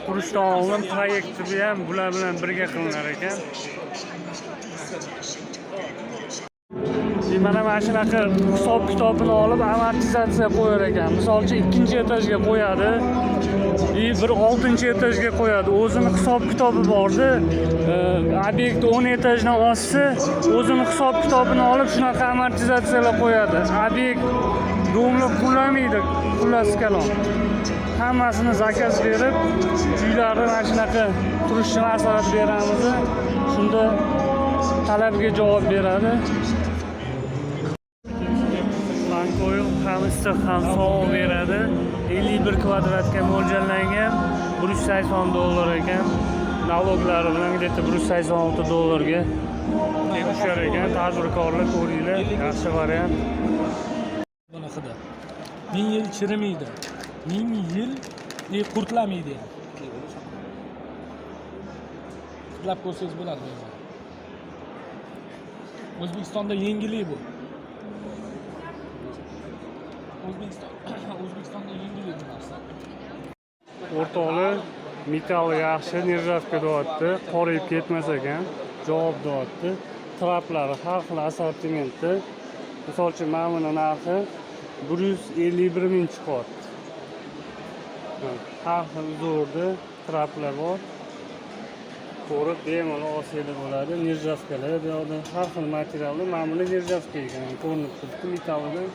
qurishdan oldin proyekti ham bular bilan birga qilinar ekan. Mana shunaqa hisob kitobini olib amortizatsiya qo'yar ekan. Misol uchun 2-etajga qo'yadi, bir 6-etajga qo'yadi. O'zini hisob kitobi bordi. Obyekt 10 etajdan oshsa, o'zini hisob kitobini olib shunaqa amortizatsiyalar qo'yadi. Obyekt do'mliq qulamaydi, xullas kalom. Hammasini zakaz berib, uylarni mana shunaqa turishni maslahat beramiz. Shunda talabga javob beradi. Bankoyil ham issiq ham sovuq beradi. 51 kvadratga mo'ljallangan, $180 ekan. Naloglari bilan где-то $186 tushar ekan. Tadbirkorlar ko'ringlar, yaxshi variant. Bunaqada 1000 yil chirimaydi. 1000 yil qurtlamaydi. Qurtlab ko'rsangiz bo'ladi. O'zbekistonda yangilik bu. O'zbekistonda yangilik bu narsa. O'rtoqlar metall yaxshi, nirjavka deyapti, qorayib ketmas ekan, javob deyapti. Traplari har xil assortimentda. Misol uchun mana buni narxi 151 ming chiqyapti. Har xil uzorda traplar bor. Ko'rib bemalol olsangiz bo'ladi. Nirjavkalar bu yoqda har xil materiallar, mana buni nirjavka ekan, ko'rinib turibdi metallidan.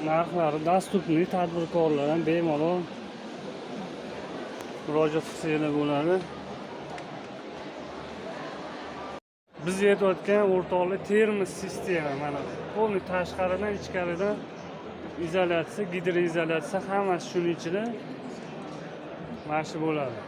Narxlari dostupniy, tadbirkorlar ham bemalol murojaat qilsangiz bo'ladi. Biz aytayotgan o'rtoqlar termos sistema, mana polni tashqaridan ichkaridan izolyatsiya, gidroizolyatsiya hammasi shuning ichida mana shu bo'ladi.